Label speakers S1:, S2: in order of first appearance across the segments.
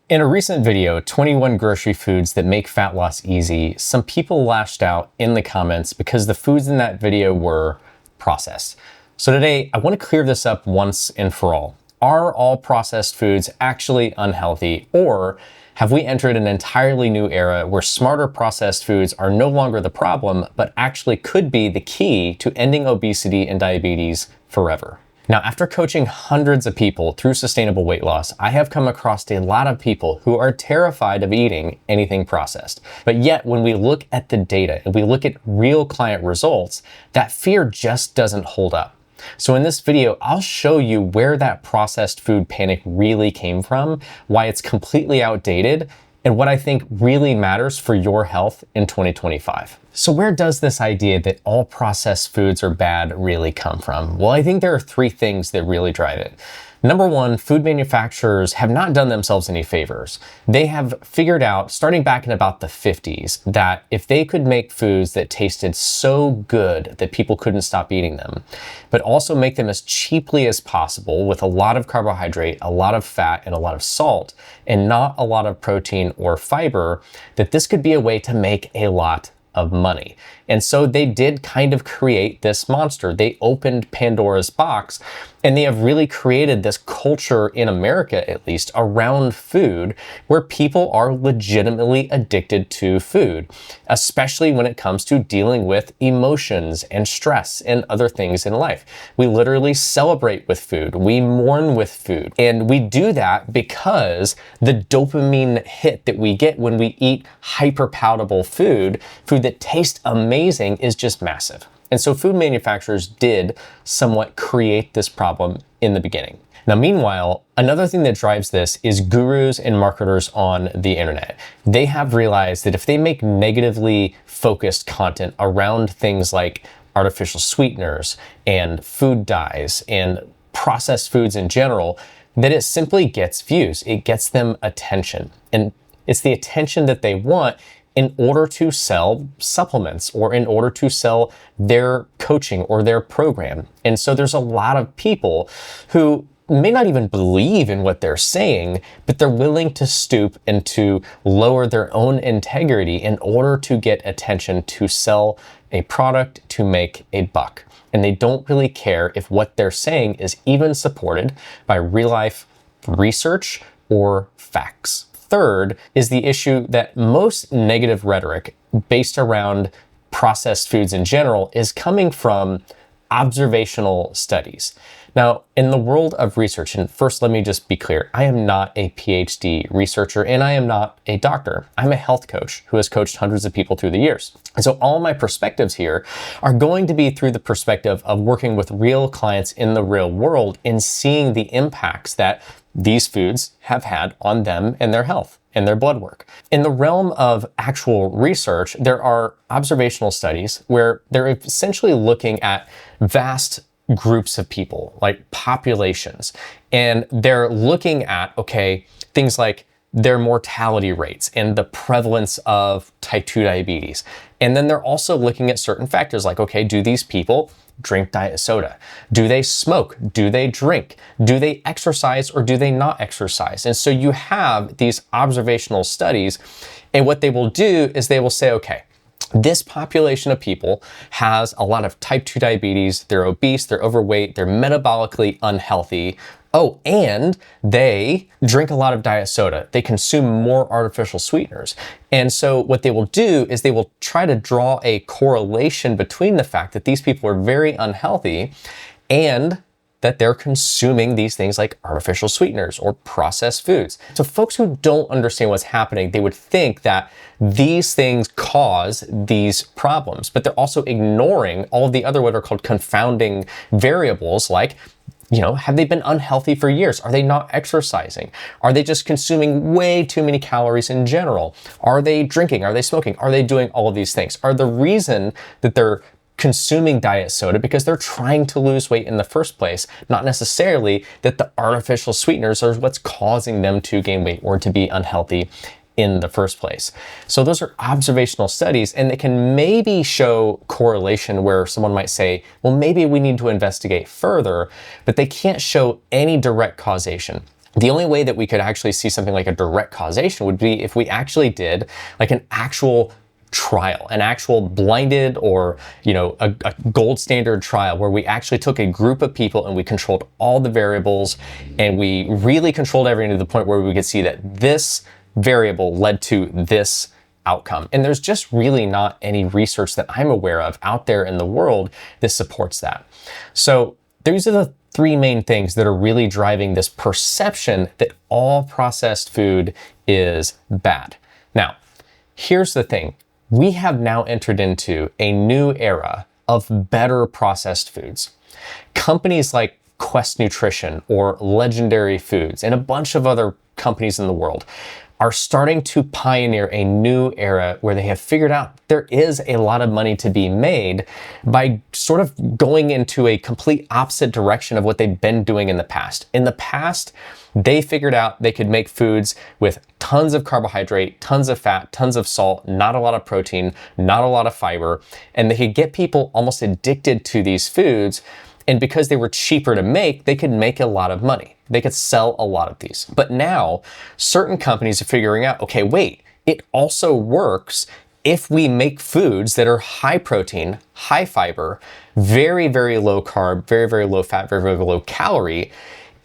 S1: In a recent video, 21 grocery foods that make fat loss easy, some people lashed out in the comments because the foods in that video were processed. So today, I want to clear this up once and for all. Are all processed foods actually unhealthy, or have we entered an entirely new era where smarter processed foods are no longer the problem, but actually could be the key to ending obesity and diabetes forever? Now, after coaching hundreds of people through sustainable weight loss, I have come across a lot of people who are terrified of eating anything processed. But yet, when we look at the data and we look at real client results, that fear just doesn't hold up. So in this video, I'll show you where that processed food panic really came from, why it's completely outdated, and what I think really matters for your health in 2025. So where does this idea that all processed foods are bad really come from? Well, I think there are three things that really drive it. Number one, food manufacturers have not done themselves any favors. They have figured out, starting back in about the 50s, that if they could make foods that tasted so good that people couldn't stop eating them, but also make them as cheaply as possible with a lot of carbohydrate, a lot of fat, and a lot of salt, and not a lot of protein or fiber, that this could be a way to make a lot of money. And so they did kind of create this monster. They opened Pandora's box, and they have really created this culture in America, at least, around food where people are legitimately addicted to food, especially when it comes to dealing with emotions and stress and other things in life. We literally celebrate with food. We mourn with food. And we do that because the dopamine hit that we get when we eat hyper-palatable food that tastes amazing, is just massive. And so food manufacturers did somewhat create this problem in the beginning. Now, meanwhile, another thing that drives this is gurus and marketers on the internet. They have realized that if they make negatively focused content around things like artificial sweeteners and food dyes and processed foods in general, that it simply gets views. It gets them attention. And it's the attention that they want in order to sell supplements or in order to sell their coaching or their program. And so there's a lot of people who may not even believe in what they're saying, but they're willing to stoop and to lower their own integrity in order to get attention to sell a product to make a buck. And they don't really care if what they're saying is even supported by real life research or facts. Third is the issue that most negative rhetoric based around processed foods in general is coming from observational studies. Now, in the world of research, and first let me just be clear, I am not a PhD researcher and I am not a doctor. I'm a health coach who has coached hundreds of people through the years. And so all my perspectives here are going to be through the perspective of working with real clients in the real world and seeing the impacts that these foods have had on them and their health and their blood work. In the realm of actual research, there are observational studies where they're essentially looking at vast groups of people, like populations, and they're looking at, okay, things like their mortality rates and the prevalence of type 2 diabetes. And then they're also looking at certain factors like, okay, do these people drink diet soda? Do they smoke? Do they drink? Do they exercise or do they not exercise? And so you have these observational studies, and what they will do is they will say, okay, this population of people has a lot of type 2 diabetes, they're obese, they're overweight, they're metabolically unhealthy. Oh, and they drink a lot of diet soda. They consume more artificial sweeteners. And so what they will do is they will try to draw a correlation between the fact that these people are very unhealthy and that they're consuming these things like artificial sweeteners or processed foods. So folks who don't understand what's happening, they would think that these things cause these problems, but they're also ignoring all of the other what are called confounding variables like, have they been unhealthy for years? Are they not exercising? Are they just consuming way too many calories in general? Are they drinking? Are they smoking? Are they doing all of these things? Are the reason that they're consuming diet soda because they're trying to lose weight in the first place, not necessarily that the artificial sweeteners are what's causing them to gain weight or to be unhealthy in the first place. So those are observational studies, and they can maybe show correlation where someone might say, well, maybe we need to investigate further, but they can't show any direct causation. The only way that we could actually see something like a direct causation would be if we actually did like an actual trial, an actual blinded or, a gold standard trial where we actually took a group of people and we controlled all the variables and we really controlled everything to the point where we could see that this variable led to this outcome. And there's just really not any research that I'm aware of out there in the world that supports that. So these are the three main things that are really driving this perception that all processed food is bad. Now, here's the thing. We have now entered into a new era of better processed foods. Companies like Quest Nutrition or Legendary Foods and a bunch of other companies in the world are starting to pioneer a new era where they have figured out there is a lot of money to be made by sort of going into a complete opposite direction of what they've been doing in the past. In the past, they figured out they could make foods with tons of carbohydrate, tons of fat, tons of salt, not a lot of protein, not a lot of fiber, and they could get people almost addicted to these foods. And because they were cheaper to make, they could make a lot of money. They could sell a lot of these. But now certain companies are figuring out, okay, wait, it also works if we make foods that are high protein, high fiber, very, very low carb, very, very low fat, very, very low calorie.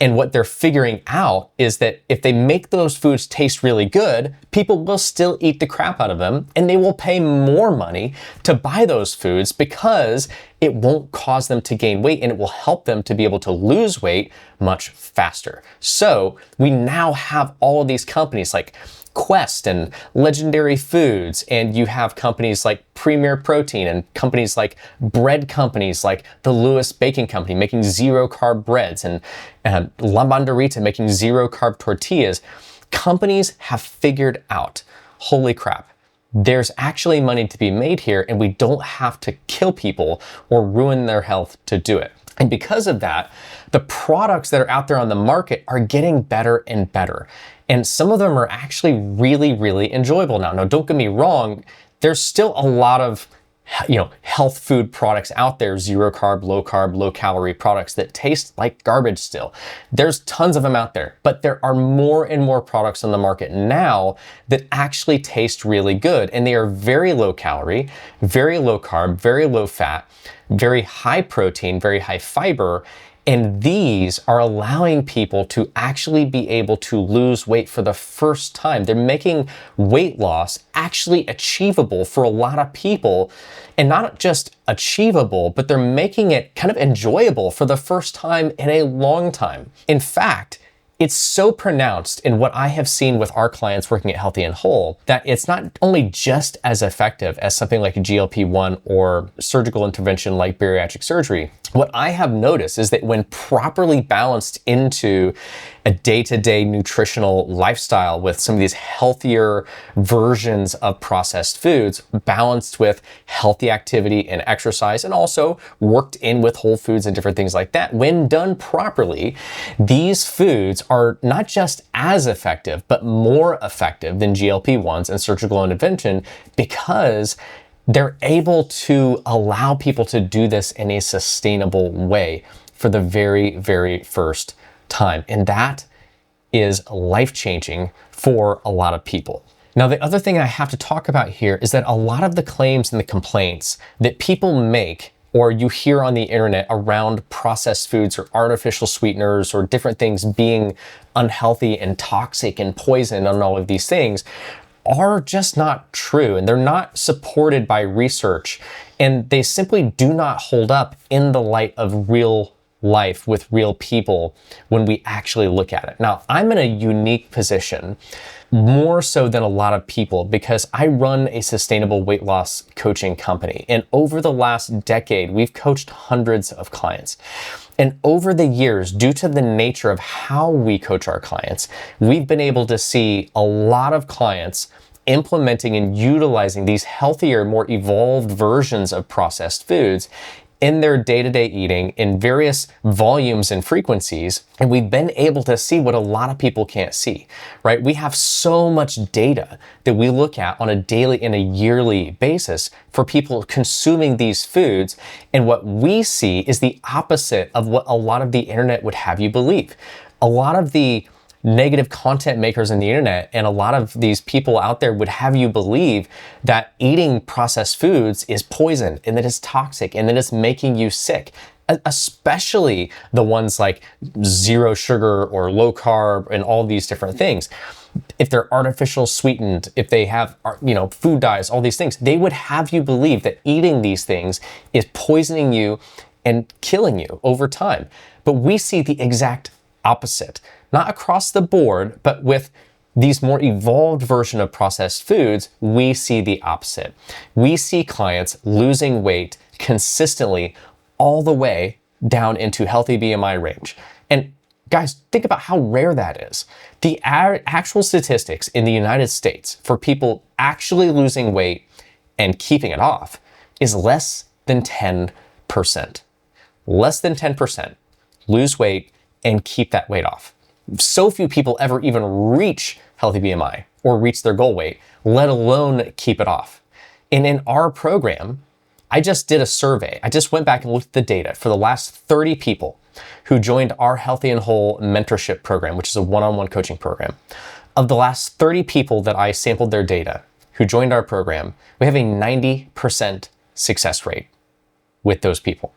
S1: And what they're figuring out is that if they make those foods taste really good, people will still eat the crap out of them and they will pay more money to buy those foods because it won't cause them to gain weight and it will help them to be able to lose weight much faster. So we now have all of these companies like Quest and Legendary Foods, and you have companies like Premier Protein and companies like bread companies like the Lewis Baking Company making zero carb breads and La Banderita making zero carb tortillas. Companies have figured out, holy crap, there's actually money to be made here and we don't have to kill people or ruin their health to do it. And because of that, the products that are out there on the market are getting better and better. And some of them are actually really, really enjoyable now. Now, don't get me wrong, there's still a lot of health food products out there, zero carb, low calorie products that taste like garbage still. There's tons of them out there, but there are more and more products on the market now that actually taste really good. And they are very low calorie, very low carb, very low fat, very high protein, very high fiber. And these are allowing people to actually be able to lose weight for the first time. They're making weight loss actually achievable for a lot of people. And not just achievable, but they're making it kind of enjoyable for the first time in a long time. In fact, it's so pronounced in what I have seen with our clients working at Healthy and Whole that it's not only just as effective as something like a GLP-1 or surgical intervention like bariatric surgery. What I have noticed is that when properly balanced into a day-to-day nutritional lifestyle with some of these healthier versions of processed foods, balanced with healthy activity and exercise, and also worked in with whole foods and different things like that, when done properly, these foods are not just as effective, but more effective than GLP-1s and surgical intervention because they're able to allow people to do this in a sustainable way for the very, very first time. And that is life-changing for a lot of people. Now, the other thing I have to talk about here is that a lot of the claims and the complaints that people make or you hear on the internet around processed foods or artificial sweeteners or different things being unhealthy and toxic and poison and all of these things are just not true, and they're not supported by research, and they simply do not hold up in the light of real life with real people when we actually look at it. Now, I'm in a unique position, more so than a lot of people, because I run a sustainable weight loss coaching company. And over the last decade, we've coached hundreds of clients. And over the years, due to the nature of how we coach our clients, we've been able to see a lot of clients implementing and utilizing these healthier, more evolved versions of processed foods in their day-to-day eating in various volumes and frequencies. And we've been able to see what a lot of people can't see, right? We have so much data that we look at on a daily and a yearly basis for people consuming these foods. And what we see is the opposite of what a lot of the internet would have you believe. A lot of the negative content makers in the internet and a lot of these people out there would have you believe that eating processed foods is poison and that it's toxic and that it's making you sick, especially the ones like zero sugar or low carb and all these different things. If they're artificial sweetened, if they have, food dyes, all these things, they would have you believe that eating these things is poisoning you and killing you over time. But we see the exact opposite, not across the board, but with these more evolved version of processed foods, we see the opposite. We see clients losing weight consistently all the way down into healthy BMI range. And guys, think about how rare that is. The actual statistics in the United States for people actually losing weight and keeping it off is less than 10%. Less than 10% lose weight and keep that weight off. So few people ever even reach healthy BMI or reach their goal weight, let alone keep it off. And in our program, I just did a survey. I just went back and looked at the data for the last 30 people who joined our Healthy and Whole Mentorship program, which is a one-on-one coaching program. Of the last 30 people that I sampled their data who joined our program, we have a 90% success rate with those people.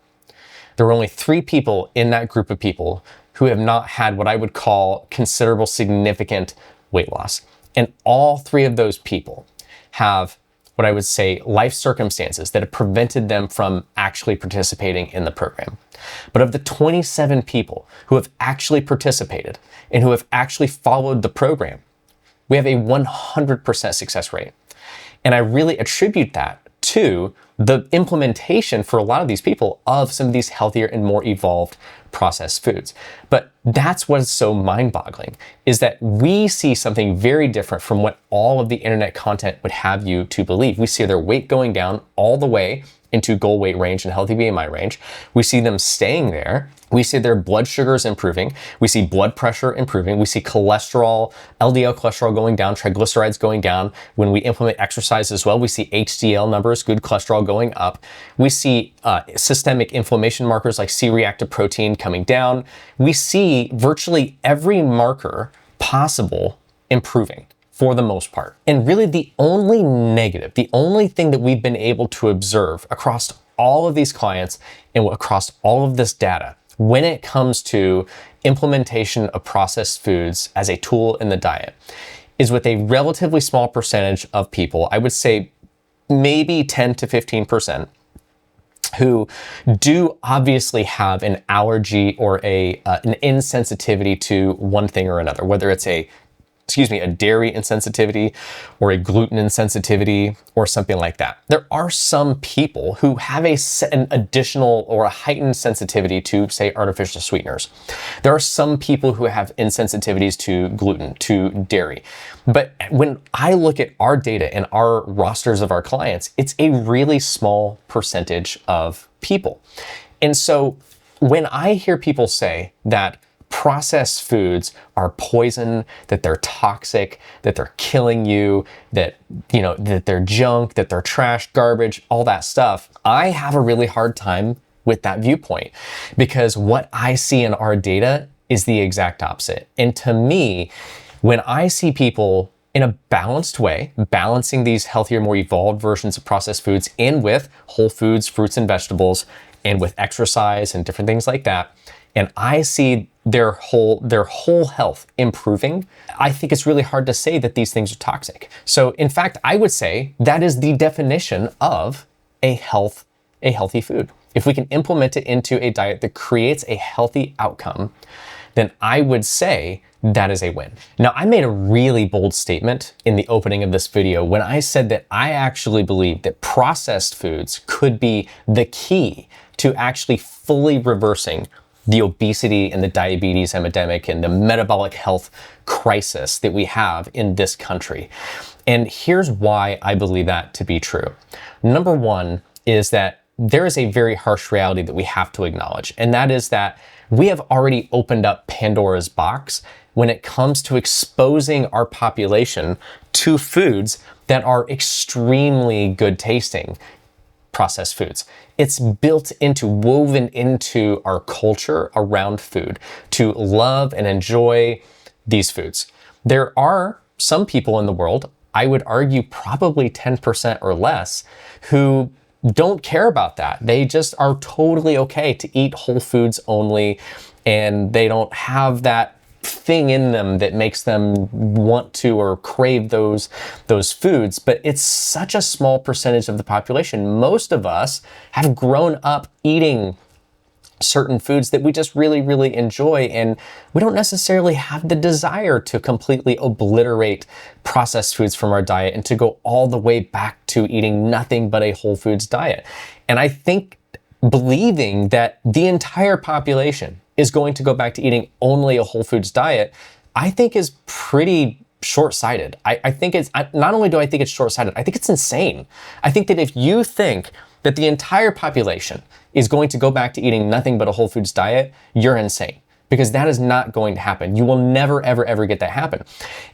S1: There were only 3 people in that group of people who have not had what I would call considerable significant weight loss. And all 3 of those people have what I would say life circumstances that have prevented them from actually participating in the program. But of the 27 people who have actually participated and who have actually followed the program, we have a 100% success rate. And I really attribute that to the implementation for a lot of these people of some of these healthier and more evolved processed foods. But that's what is so mind-boggling, is that we see something very different from what all of the internet content would have you to believe. We see their weight going down all the way into goal weight range and healthy BMI range. We see them staying there. We see their blood sugars improving. We see blood pressure improving. We see cholesterol, LDL cholesterol going down, triglycerides going down. When we implement exercise as well, we see HDL numbers, good cholesterol going up. We see systemic inflammation markers like C-reactive protein coming down. We see virtually every marker possible improving for the most part. And really the only negative, the only thing that we've been able to observe across all of these clients and across all of this data when it comes to implementation of processed foods as a tool in the diet is with a relatively small percentage of people, I would say maybe 10 to 15%, who do obviously have an allergy or an insensitivity to one thing or another, whether it's a dairy insensitivity or a gluten insensitivity or something like that. There are some people who have an additional or a heightened sensitivity to, say, artificial sweeteners. There are some people who have insensitivities to gluten, to dairy. But when I look at our data and our rosters of our clients, it's a really small percentage of people. And so when I hear people say that processed foods are poison, that they're toxic, that they're killing you, that they're junk, that they're trash, garbage, all that stuff, I have a really hard time with that viewpoint because what I see in our data is the exact opposite. And to me, when I see people in a balanced way, balancing these healthier, more evolved versions of processed foods in with whole foods, fruits and vegetables, and with exercise and different things like that, and I see their whole health improving, I think it's really hard to say that these things are toxic. So in fact, I would say that is the definition of a healthy food. If we can implement it into a diet that creates a healthy outcome, then I would say that is a win. Now, I made a really bold statement in the opening of this video when I said that I actually believe that processed foods could be the key to actually fully reversing the obesity and the diabetes epidemic and the metabolic health crisis that we have in this country. And here's why I believe that to be true. Number one is that there is a very harsh reality that we have to acknowledge, and that is that we have already opened up Pandora's box when it comes to exposing our population to foods that are extremely good tasting processed foods. It's woven into our culture around food to love and enjoy these foods. There are some people in the world, I would argue probably 10% or less, who don't care about that. They just are totally okay to eat whole foods only, and they don't have that thing in them that makes them want to or crave those foods. But it's such a small percentage of the population. Most of us have grown up eating certain foods that we just really, really enjoy, and we don't necessarily have the desire to completely obliterate processed foods from our diet and to go all the way back to eating nothing but a whole foods diet. And I think believing that the entire population is going to go back to eating only a whole foods diet, I think is pretty short-sighted. I think it's, not only do I think it's short-sighted, I think it's insane. I think that if you think that the entire population is going to go back to eating nothing but a whole foods diet, you're insane, because that is not going to happen. You will never, ever, ever get that happen.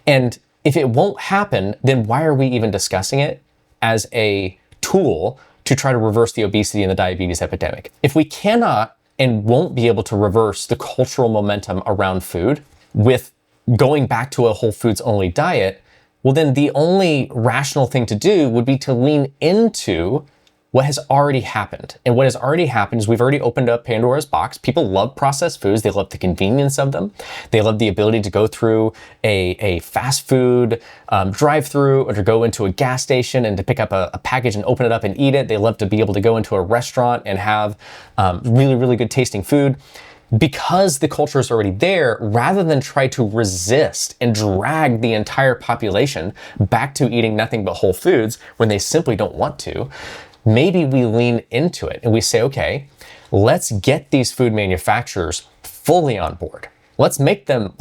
S1: And if it won't happen, then why are we even discussing it as a tool to try to reverse the obesity and the diabetes epidemic? If we cannot and won't be able to reverse the cultural momentum around food with going back to a whole foods only diet, well, then the only rational thing to do would be to lean into what has already happened. And what has already happened is we've already opened up Pandora's box. People love processed foods. They love the convenience of them. They love the ability to go through a fast food drive-through, or to go into a gas station and to pick up a package and open it up and eat it. They love to be able to go into a restaurant and have really, really good tasting food. Because the culture is already there, rather than try to resist and drag the entire population back to eating nothing but whole foods when they simply don't want to, maybe we lean into it and we say, okay, let's get these food manufacturers fully on board. Let's let them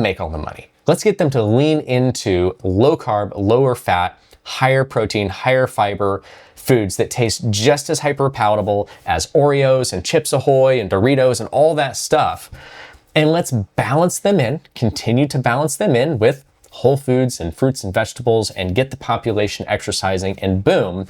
S1: make all the money. Let's get them to lean into low carb, lower fat, higher protein, higher fiber foods that taste just as hyper-palatable as Oreos and Chips Ahoy and Doritos and all that stuff. And let's balance them in, continue to balance them in with whole foods and fruits and vegetables, and get the population exercising, and boom,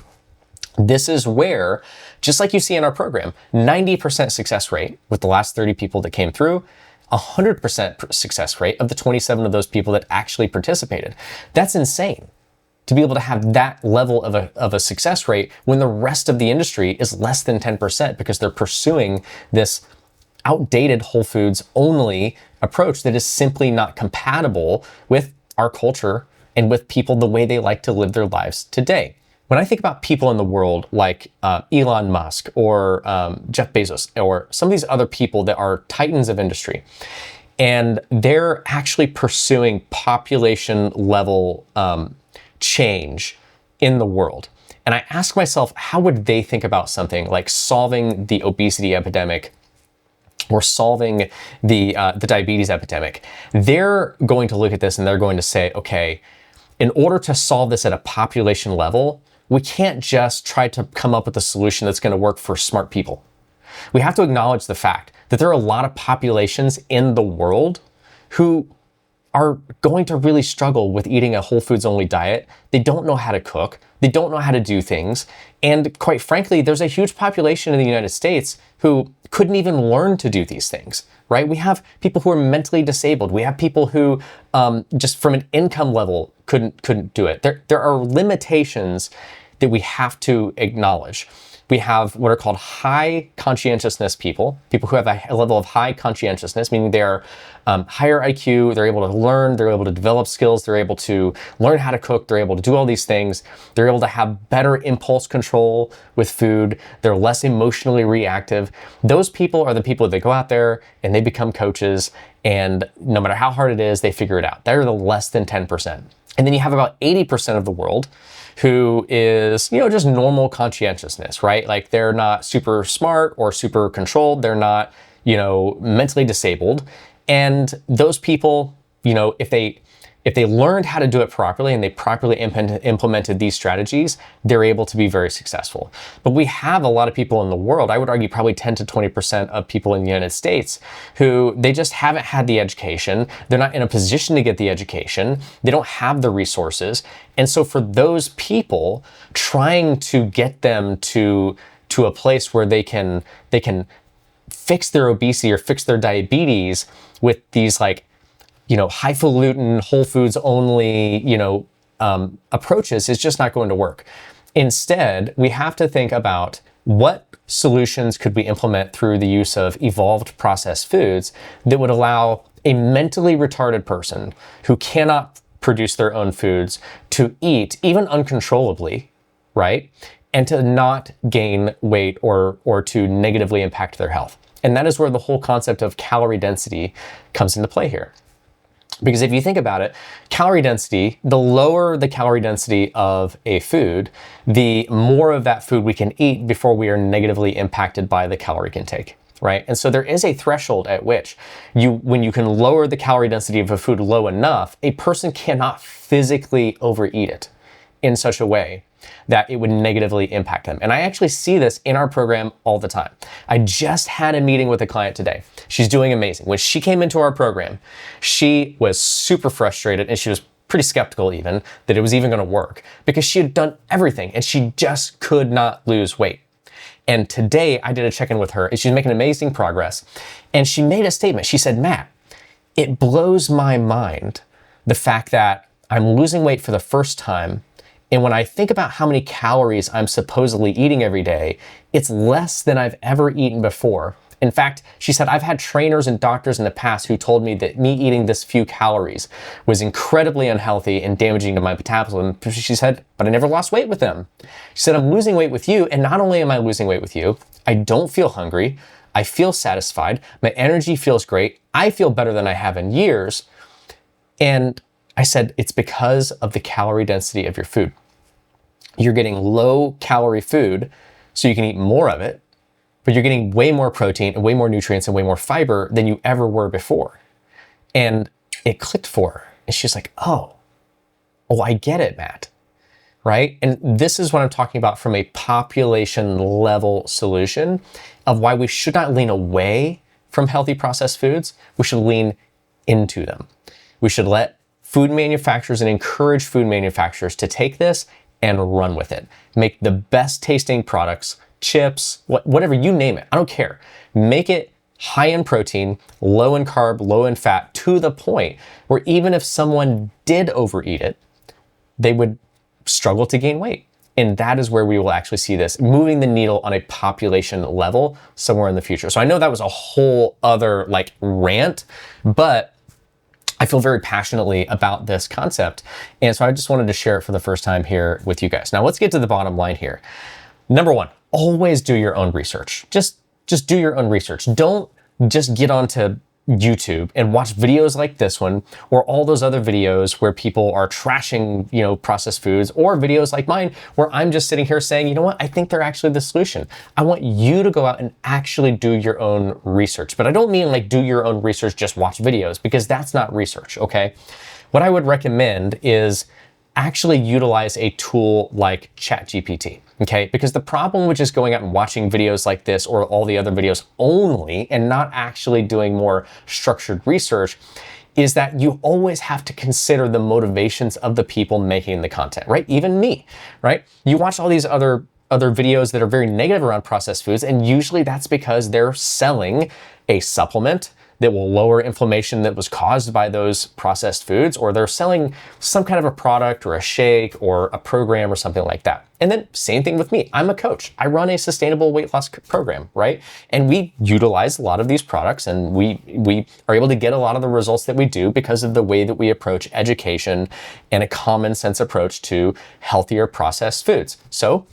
S1: this is where, just like you see in our program, 90% success rate with the last 30 people that came through, 100% success rate of the 27 of those people that actually participated. That's insane to be able to have that level of a success rate when the rest of the industry is less than 10%, because they're pursuing this outdated whole foods only approach that is simply not compatible with our culture and with people the way they like to live their lives today. When I think about people in the world like Elon Musk or Jeff Bezos or some of these other people that are titans of industry, and they're actually pursuing population level change in the world, and I ask myself, how would they think about something like solving the obesity epidemic or solving the diabetes epidemic? They're going to look at this and they're going to say, okay, in order to solve this at a population level, we can't just try to come up with a solution that's going to work for smart people. We have to acknowledge the fact that there are a lot of populations in the world who are going to really struggle with eating a whole foods only diet. They don't know how to cook. They don't know how to do things. And quite frankly, there's a huge population in the United States who couldn't even learn to do these things, right? We have people who are mentally disabled. We have people who just from an income level couldn't do it. There are limitations that we have to acknowledge. We have what are called high conscientiousness people who have a level of high conscientiousness, meaning they're higher IQ, they're able to learn, they're able to develop skills, they're able to learn how to cook, they're able to do all these things, they're able to have better impulse control with food, they're less emotionally reactive. Those people are the people that go out there and they become coaches, and no matter how hard it is, they figure it out. They're the less than 10%. And then you have about 80% of the world who is, just normal conscientiousness, right? Like they're not super smart or super controlled. They're not, mentally disabled. And those people, if they learned how to do it properly and they properly implemented these strategies, they're able to be very successful. But we have a lot of people in the world, I would argue probably 10 to 20% of people in the United States, who they just haven't had the education. They're not in a position to get the education. They don't have the resources. And so for those people, trying to get them to a place where they can fix their obesity or fix their diabetes with these highfalutin, whole foods only, approaches is just not going to work. Instead, we have to think about what solutions could we implement through the use of evolved processed foods that would allow a mentally retarded person who cannot produce their own foods to eat even uncontrollably, right? And to not gain weight or to negatively impact their health. And that is where the whole concept of calorie density comes into play here. Because if you think about it, calorie density, the lower the calorie density of a food, the more of that food we can eat before we are negatively impacted by the caloric intake, right? And so there is a threshold at which when you can lower the calorie density of a food low enough, a person cannot physically overeat it in such a way that it would negatively impact them. And I actually see this in our program all the time. I just had a meeting with a client today. She's doing amazing. When she came into our program, she was super frustrated and she was pretty skeptical even that it was even going to work because she had done everything and she just could not lose weight. And today I did a check-in with her and she's making amazing progress. And she made a statement. She said, Matt, it blows my mind the fact that I'm losing weight for the first time. And when I think about how many calories I'm supposedly eating every day, it's less than I've ever eaten before. In fact, she said, I've had trainers and doctors in the past who told me that me eating this few calories was incredibly unhealthy and damaging to my metabolism. She said, but I never lost weight with them. She said, I'm losing weight with you. And not only am I losing weight with you, I don't feel hungry. I feel satisfied. My energy feels great. I feel better than I have in years. And I said, it's because of the calorie density of your food. You're getting low calorie food, so you can eat more of it, but you're getting way more protein and way more nutrients and way more fiber than you ever were before. And it clicked for her. And she's like, oh, I get it, Matt. Right? And this is what I'm talking about from a population level solution of why we should not lean away from healthy processed foods. We should lean into them. We should let food manufacturers and encourage food manufacturers to take this and run with it. Make the best tasting products, chips, whatever, you name it. I don't care. Make it high in protein, low in carb, low in fat, to the point where even if someone did overeat it, they would struggle to gain weight. And that is where we will actually see this moving the needle on a population level somewhere in the future. So I know that was a whole other rant, but I feel very passionately about this concept. And so I just wanted to share it for the first time here with you guys. Now let's get to the bottom line here. Number one, always do your own research. Just do your own research. Don't just get onto YouTube and watch videos like this one or all those other videos where people are trashing, processed foods, or videos like mine where I'm just sitting here saying, you know what, I think they're actually the solution. I want you to go out and actually do your own research. But I don't mean do your own research, just watch videos, because that's not research, okay? What I would recommend is actually utilize a tool like ChatGPT, okay? Because the problem with just going out and watching videos like this or all the other videos only and not actually doing more structured research is that you always have to consider the motivations of the people making the content, right? Even me, right? You watch all these other videos that are very negative around processed foods, and usually that's because they're selling a supplement that will lower inflammation that was caused by those processed foods, or they're selling some kind of a product or a shake or a program or something like that. And then same thing with me. I'm a coach. I run a sustainable weight loss program, right? And we utilize a lot of these products, and we are able to get a lot of the results that we do because of the way that we approach education and a common sense approach to healthier processed foods. So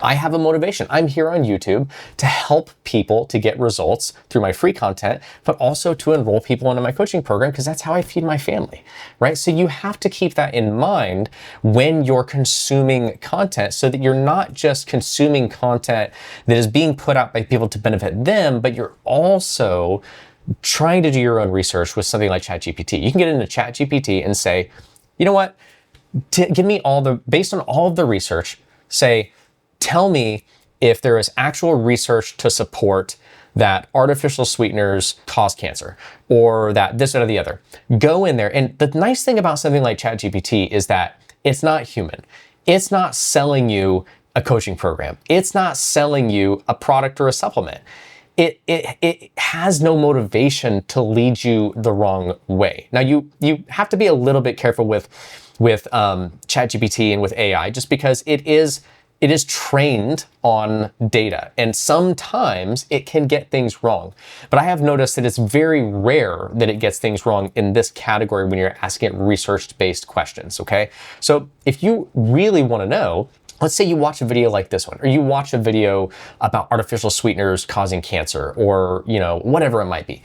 S1: I have a motivation. I'm here on YouTube to help people to get results through my free content, but also to enroll people into my coaching program, because that's how I feed my family, right? So you have to keep that in mind when you're consuming content, so that you're not just consuming content that is being put out by people to benefit them, but you're also trying to do your own research with something like ChatGPT. You can get into ChatGPT and say, you know what, give me based on all of the research, say, tell me if there is actual research to support that artificial sweeteners cause cancer, or that this or the other. Go in there. And the nice thing about something like ChatGPT is that it's not human. It's not selling you a coaching program. It's not selling you a product or a supplement. it has no motivation to lead you the wrong way. Now you have to be a little bit careful with ChatGPT and with AI, just because it is trained on data, and sometimes it can get things wrong. But I have noticed that it's very rare that it gets things wrong in this category when you're asking it research-based questions, okay? So if you really want to know, let's say you watch a video like this one, or you watch a video about artificial sweeteners causing cancer, or whatever it might be.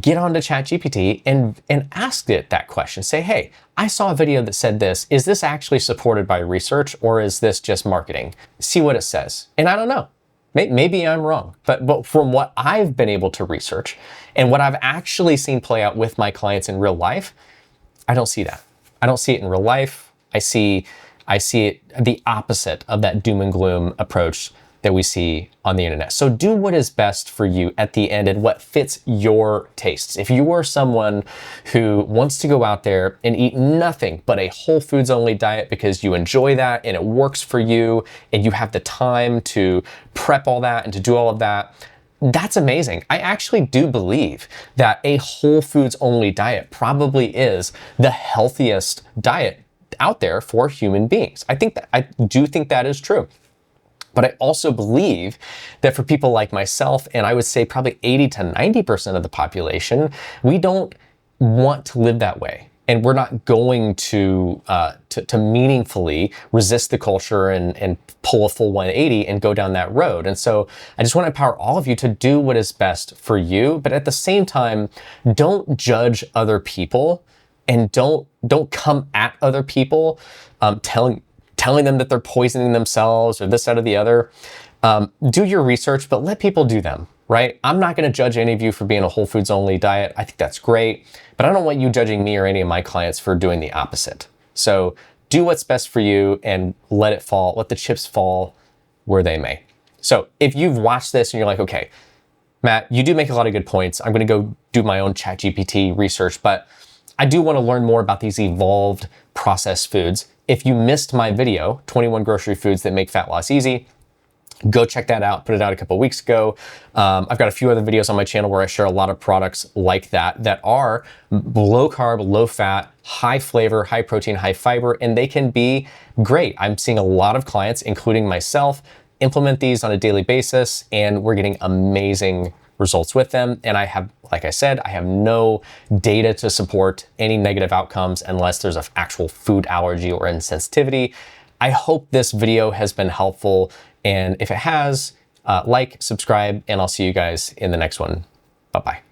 S1: Get onto ChatGPT and ask it that question. Say, hey, I saw a video that said this. Is this actually supported by research, or is this just marketing? See what it says. And I don't know. Maybe I'm wrong, but from what I've been able to research and what I've actually seen play out with my clients in real life, I don't see that. I don't see it in real life. I see it the opposite of that doom and gloom approach that we see on the internet. So do what is best for you at the end and what fits your tastes. If you are someone who wants to go out there and eat nothing but a whole foods only diet because you enjoy that and it works for you and you have the time to prep all that and to do all of that, that's amazing. I actually do believe that a whole foods only diet probably is the healthiest diet out there for human beings. I do think that is true. But I also believe that for people like myself, and I would say probably 80 to 90% of the population, we don't want to live that way. And we're not going to meaningfully resist the culture and pull a full 180 and go down that road. And so I just want to empower all of you to do what is best for you. But at the same time, don't judge other people, and don't come at other people telling them that they're poisoning themselves or this, that, or the other. Do your research, but let people do them, right? I'm not going to judge any of you for being a whole foods only diet. I think that's great, but I don't want you judging me or any of my clients for doing the opposite. So do what's best for you and let the chips fall where they may. So if you've watched this and you're like, okay, Matt, you do make a lot of good points. I'm going to go do my own ChatGPT research, but I do want to learn more about these evolved processed foods. If you missed my video, 21 grocery foods that make fat loss easy, go check that out. Put it out a couple weeks ago. I've got a few other videos on my channel where I share a lot of products like that are low carb, low fat, high flavor, high protein, high fiber, and they can be great. I'm seeing a lot of clients, including myself, implement these on a daily basis, and we're getting amazing results with them. And I have, like I said, I have no data to support any negative outcomes unless there's an actual food allergy or insensitivity. I hope this video has been helpful. And if it has, like, subscribe, and I'll see you guys in the next one. Bye-bye.